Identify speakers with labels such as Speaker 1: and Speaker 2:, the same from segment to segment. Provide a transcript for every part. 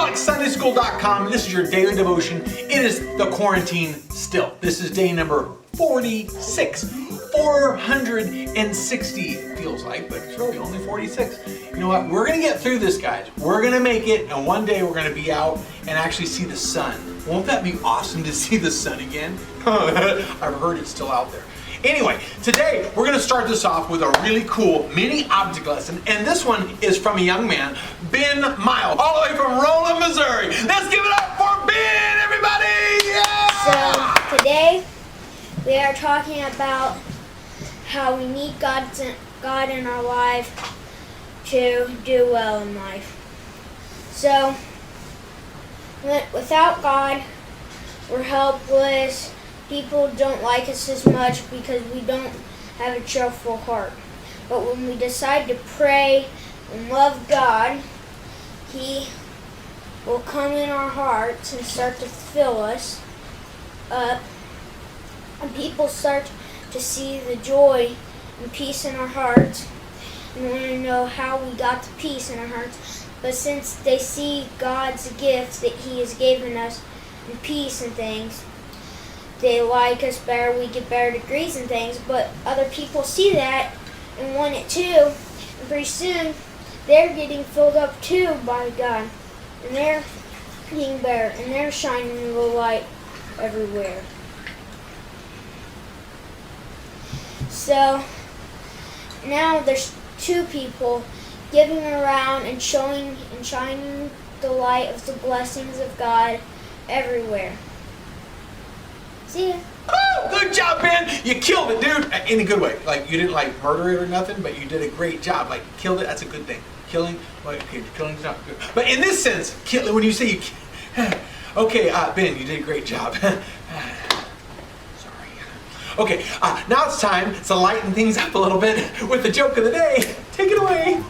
Speaker 1: ApostolicSundaySchool.com. This is your daily devotion. It is the quarantine still. This is day number 46. 460 feels like, but it's really only 46. You know what? We're going to get through this, guys. We're going to make it, and one day we're going to be out and actually see the sun. Won't that be awesome to see the sun again? I've heard it's still out there. Anyway, today we're going to start this off with a really cool mini object lesson, and this one is from a young man, Ben Miles, all the way from Rolla, Missouri. Let's give it up for Ben, everybody! Yeah!
Speaker 2: So today we are talking about how we need God in our life to do well in life. So without God, we're helpless. People don't like us as much because we don't have a cheerful heart. But when we decide to pray and love God, He will come in our hearts and start to fill us up. And people start to see the joy and peace in our hearts and want to know how we got the peace in our hearts. But since they see God's gifts that He has given us and peace and things, they like us better, we get better degrees and things, but other people see that and want it too, and pretty soon they're getting filled up too by God, and they're getting better, and they're shining the light everywhere. So now there's two people giving around and showing and shining the light of the blessings of God everywhere. See ya.
Speaker 1: Oh, good job, Ben. You killed it, dude. In a good way. Like, you didn't like murder it or nothing, but you did a great job. Like, killed it. That's a good thing. Killing, well, okay, killing's not good. But in this sense, when you say you, okay, Ben, you did a great job. Sorry. Okay, now it's time to lighten things up a little bit with the joke of the day. Take it away.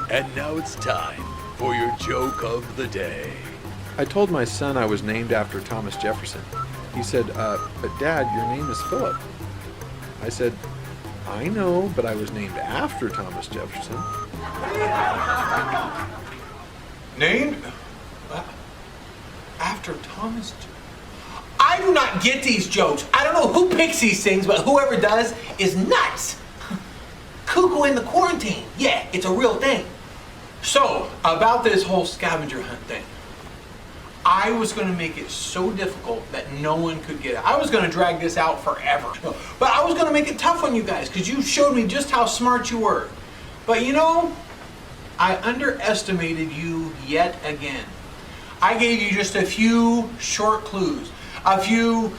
Speaker 3: And now it's time for your joke of the day.
Speaker 4: I told my son I was named after Thomas Jefferson. He said, but Dad, your name is Philip. I said, I know, but I was named after Thomas Jefferson.
Speaker 1: Named after Thomas? I do not get these jokes. I don't know who picks these things, but whoever does is nuts. Cuckoo in the quarantine. Yeah, it's a real thing. So, about this whole scavenger hunt thing. I was going to make it so difficult that no one could get it. I was going to drag this out forever. But I was going to make it tough on you guys because you showed me just how smart you were. But you know, I underestimated you yet again. I gave you just a few short clues, a few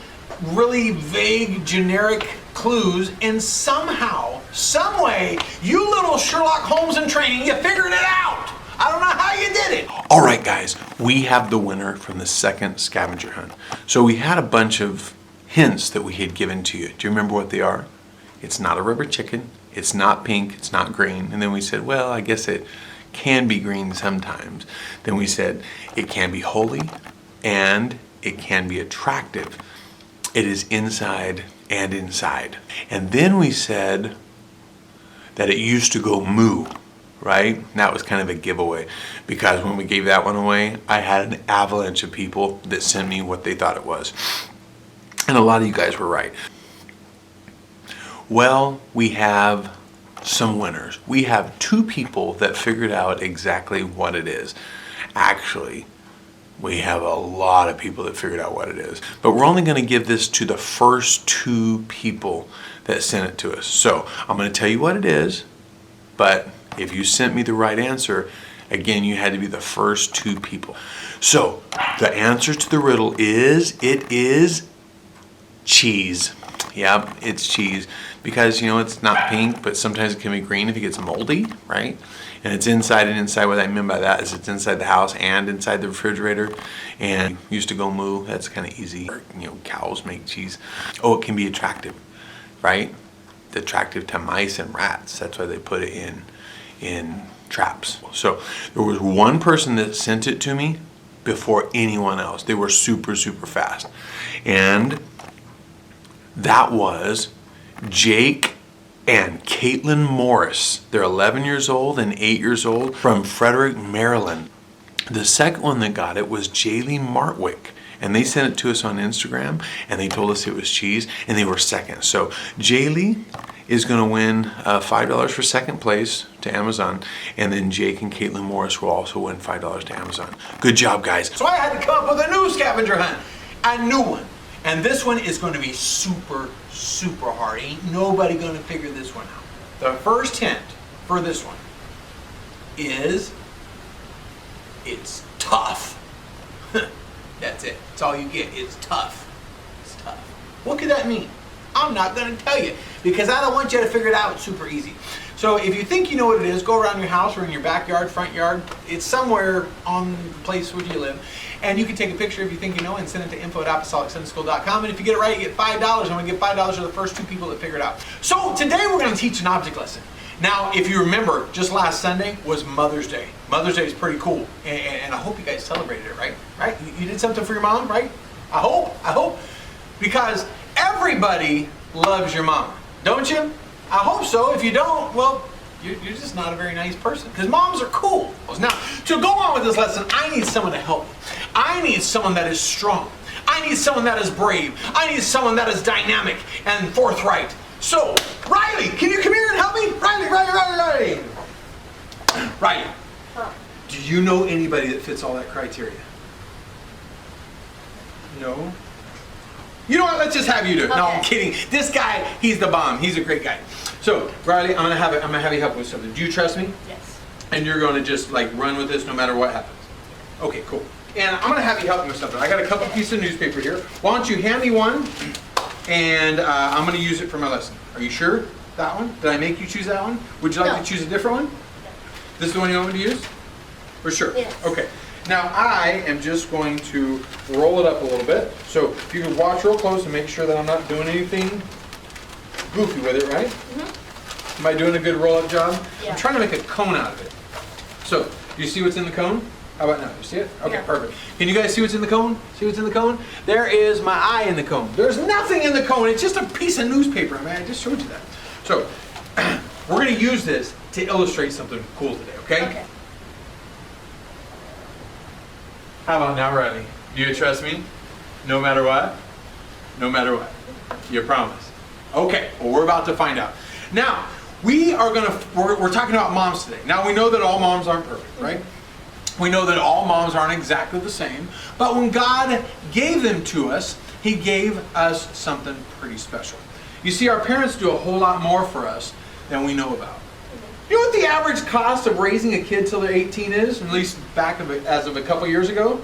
Speaker 1: really vague, generic clues, and somehow, some way, you little Sherlock Holmes in training, you figured it out. I don't know how you did it. All right, guys, we have the winner from the second scavenger hunt. So we had a bunch of hints that we had given to you. Do you remember what they are? It's not a rubber chicken. It's not pink. It's not green. And then we said, well, I guess it can be green sometimes. Then we said it can be holy and it can be attractive. It is inside and inside. And then we said that it used to go moo. Right? And that was kind of a giveaway because when we gave that one away, I had an avalanche of people that sent me what they thought it was. And a lot of you guys were right. Well, we have some winners. We have two people that figured out exactly what it is. Actually, we have a lot of people that figured out what it is. But we're only going to give this to the first two people that sent it to us. So I'm going to tell you what it is, but if you sent me the right answer, again, you had to be the first two people. So the answer to the riddle is, it is cheese. Yep, it's cheese. Because, you know, it's not pink, but sometimes it can be green if it gets moldy, right? And it's inside and inside. What I mean by that is it's inside the house and inside the refrigerator. And used to go moo. That's kind of easy. You know, cows make cheese. Oh, it can be attractive, right? Attractive to mice and rats. That's why they put it in traps. So there was one person that sent it to me before anyone else. They were super, super fast. And that was Jake and Caitlin Morris. They're 11 years old and 8 years old from Frederick, Maryland.
Speaker 5: The second one that got it was Jaylee Martwick. And they sent it to us on Instagram, and they told us it was cheese, and they were second. So Jaylee is going to win $5 for second place to Amazon, and then Jake and Caitlin Morris will also win $5 to Amazon. Good job, guys.
Speaker 1: So I had to come up with a new scavenger hunt, a new one. And this one is going to be super, super hard. Ain't nobody going to figure this one out. The first hint for this one is it's tough. That's it. That's all you get. It's tough. It's tough. What could that mean? I'm not going to tell you because I don't want you to figure it out super easy. So if you think you know what it is, go around your house or in your backyard, front yard. It's somewhere on the place where you live. And you can take a picture if you think you know and send it to info@apostolicsundaySchool.com. And if you get it right, you get $5. I'm going to give $5 to the first 2 people that figure it out. So today we're going to teach an object lesson. Now, if you remember, just last Sunday was Mother's Day. Mother's Day is pretty cool. And I hope you guys celebrated it, right? Right? You did something for your mom, right? I hope. Because everybody loves your mom, don't you? I hope so. If you don't, well, you're just not a very nice person. Because moms are cool. Now, to go on with this lesson, I need someone to help me. I need someone that is strong. I need someone that is brave. I need someone that is dynamic and forthright. So, Riley, can you come here and help me? Riley. Riley, do you know anybody that fits all that criteria? No? You know what? Let's just have you do it. Okay. No, I'm kidding. This guy, he's the bomb. He's a great guy. So, Riley, I'm gonna have you help with something. Do you trust me?
Speaker 2: Yes.
Speaker 1: And you're going to just like run with this no matter what happens. Okay, cool. And I'm gonna have you help me with something. I got a couple pieces of newspaper here. Why don't you hand me one? And I'm going to use it for my lesson. Are you sure? That one? Did I make you choose that one? Would you like to choose a different one? No. This is the one you want me to use? For sure?
Speaker 2: Yes.
Speaker 1: Okay. Now I am just going to roll it up a little bit. So if you can watch real close and make sure that I'm not doing anything goofy with it, right? Mm-hmm. Am I doing a good roll-up job? Yeah. I'm trying to make a cone out of it. So, do you see what's in the cone? How about now? You see it? Okay, yeah. Perfect. Can you guys see what's in the cone? See what's in the cone? There is my eye in the cone. There's nothing in the cone. It's just a piece of newspaper. I mean, I just showed you that. So, we're going to use this to illustrate something cool today, okay? Okay. How about now, Riley? Do you trust me? No matter what? No matter what. You promise? Okay, well, we're about to find out. Now, we're talking about moms today. Now, we know that all moms aren't perfect, right? We know that all moms aren't exactly the same, but when God gave them to us, He gave us something pretty special. You see, our parents do a whole lot more for us than we know about. You know what the average cost of raising a kid till they're 18 is, at least as of a couple years ago?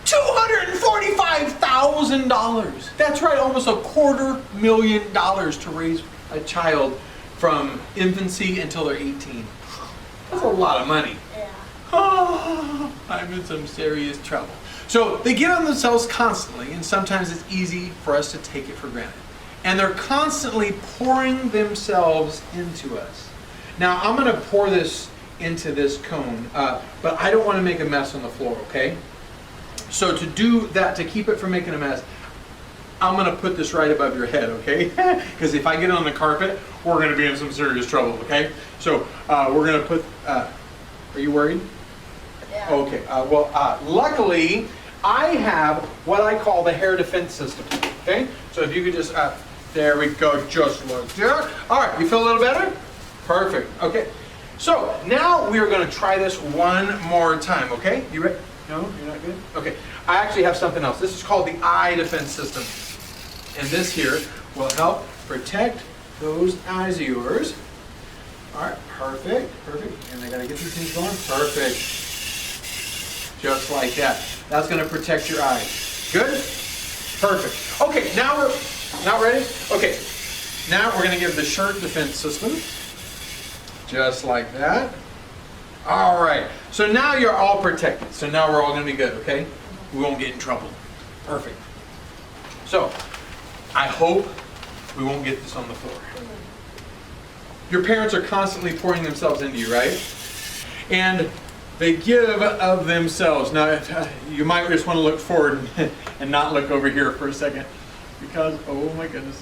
Speaker 1: $245,000. That's right, almost $250,000 to raise a child from infancy until they're 18. That's a lot of money. Oh, I'm in some serious trouble. So they give on themselves constantly, and sometimes it's easy for us to take it for granted. And they're constantly pouring themselves into us. Now, I'm going to pour this into this cone, but I don't want to make a mess on the floor, okay? So to do that, to keep it from making a mess, I'm going to put this right above your head, okay? Because if I get it on the carpet, we're going to be in some serious trouble, okay? So we're going to put... are you worried? Yeah. Okay. Luckily, I have what I call the hair defense system. Okay. So if you could just, there we go, just like that. All right. You feel a little better? Perfect. Okay. So now we are going to try this one more time. Okay. You ready? No, you're not good. Okay. I actually have something else. This is called the eye defense system, and this here will help protect those eyes of yours. All right, perfect. And I gotta get these things going. Perfect. Just like that. That's gonna protect your eyes. Good? Perfect. Okay, now we're not ready? Okay, now we're gonna give the shirt defense system. Just like that. All right, so now you're all protected. So now we're all gonna be good, okay? We won't get in trouble. Perfect. So, I hope we won't get this on the floor. Your parents are constantly pouring themselves into you, right? And they give of themselves. Now, you might just want to look forward and not look over here for a second. Because, oh my goodness.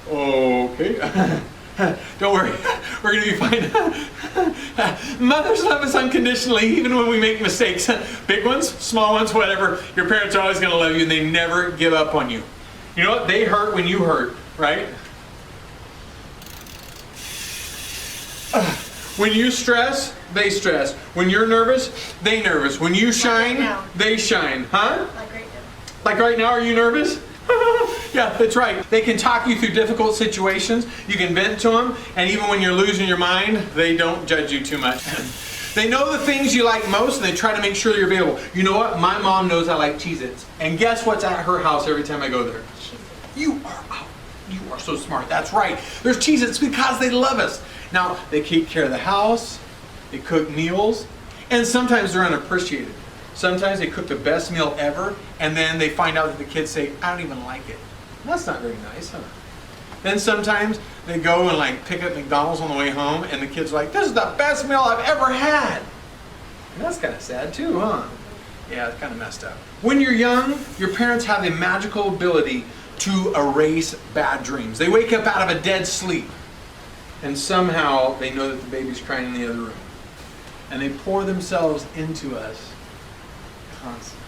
Speaker 1: Okay.
Speaker 5: Don't worry, we're gonna be fine. Mothers love us unconditionally, even when we make mistakes. Big ones, small ones, whatever. Your parents are always gonna love you, and they never give up on you. You know what? They hurt when you hurt, right? When you stress, they stress. When you're nervous, they nervous. When you shine, they shine. Huh?
Speaker 6: Like right now.
Speaker 5: Like right now, are you nervous? Yeah, that's right. They can talk you through difficult situations. You can vent to them, and even when you're losing your mind, they don't judge you too much. They know the things you like most, and they try to make sure you're available. You know what? My mom knows I like Cheez-Its, and guess what's at her house every time I go there? You are so smart. That's right. There's Cheez-Its because they love us. Now, they take care of the house, they cook meals, and sometimes they're unappreciated. Sometimes they cook the best meal ever, and then they find out that the kids say, I don't even like it. That's not very nice, huh? Then sometimes they go and like pick up McDonald's on the way home, and the kids are like, this is the best meal I've ever had. And that's kind of sad too, huh? Yeah, it's kind of messed up. When you're young, your parents have a magical ability to erase bad dreams. They wake up out of a dead sleep, and somehow they know that the baby's crying in the other room. And they pour themselves into us constantly.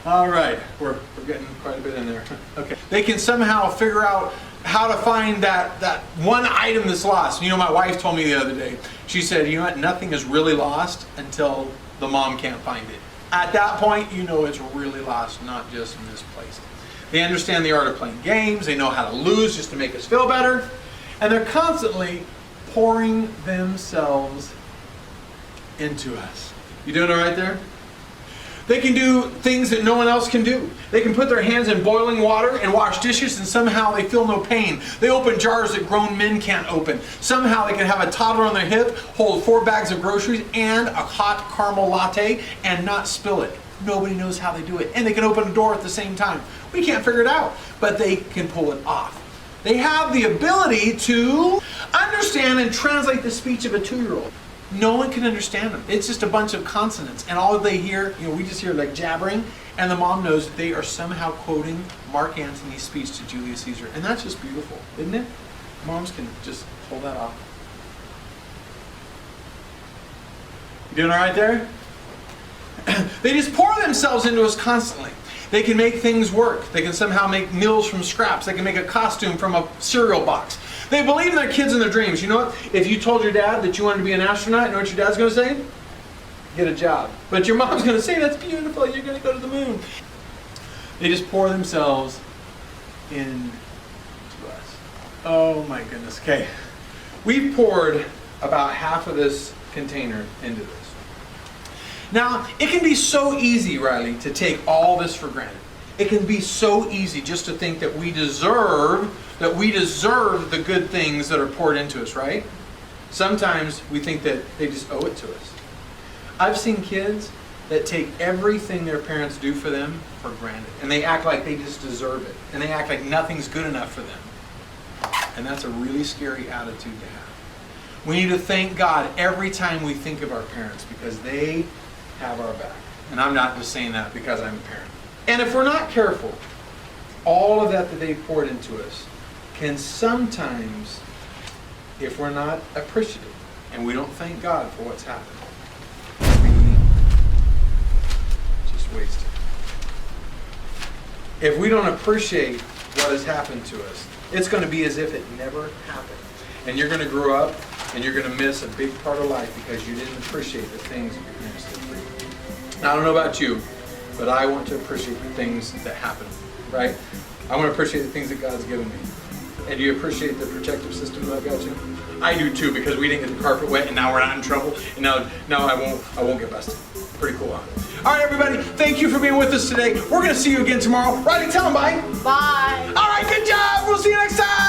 Speaker 5: All right, we're getting quite a bit in there. Okay. They can somehow figure out how to find that one item that's lost. You know, my wife told me the other day, she said, you know what, nothing is really lost until the mom can't find it. At that point, you know it's really lost, not just misplaced. They understand the art of playing games. They know how to lose just to make us feel better. And they're constantly pouring themselves into us. You doing all right there? They can do things that no one else can do. They can put their hands in boiling water and wash dishes, and somehow they feel no pain. They open jars that grown men can't open. Somehow they can have a toddler on their hip, hold 4 bags of groceries and a hot caramel latte and not spill it. Nobody knows how they do it. And they can open a door at the same time. We can't figure it out, but they can pull it off. They have the ability to understand and translate the speech of a 2-year-old. No one can understand them. It's just a bunch of consonants, and all they hear, we just hear like jabbering, and the mom knows that they are somehow quoting Mark Antony's speech to Julius Caesar. And that's just beautiful, isn't it? Moms can just pull that off. You doing all right there? They just pour themselves into us constantly. They can make things work. They can somehow make meals from scraps. They can make a costume from a cereal box. They believe in their kids and their dreams. You know what? If you told your dad that you wanted to be an astronaut, you know what your dad's going to say? Get a job. But your mom's going to say, that's beautiful, you're going to go to the moon. They just pour themselves into us. Oh my goodness. Okay. We've poured about half of this container into this. Now, it can be so easy, Riley, to take all this for granted. It can be so easy just to think that we deserve the good things that are poured into us, right? Sometimes we think that they just owe it to us. I've seen kids that take everything their parents do for them for granted. And they act like they just deserve it. And they act like nothing's good enough for them. And that's a really scary attitude to have. We need to thank God every time we think of our parents, because they have our back. And I'm not just saying that because I'm a parent. And if we're not careful, all of that they poured into us can sometimes, if we're not appreciative and we don't thank God for what's happened, we just waste it. If we don't appreciate what has happened to us, it's going to be as if it never happened. And you're going to grow up and you're going to miss a big part of life because you didn't appreciate the things that your parents did for you. Now, I don't know about you, but I want to appreciate the things that happen, right? I want to appreciate the things that God's given me. And do you appreciate the protective system that I've got you? I do too, because we didn't get the carpet wet and now we're not in trouble. And now I won't get busted. Pretty cool, huh? All right, everybody, thank you for being with us today. We're going to see you again tomorrow. Riley, tell them bye.
Speaker 6: Bye.
Speaker 5: All right, good job. We'll see you next time.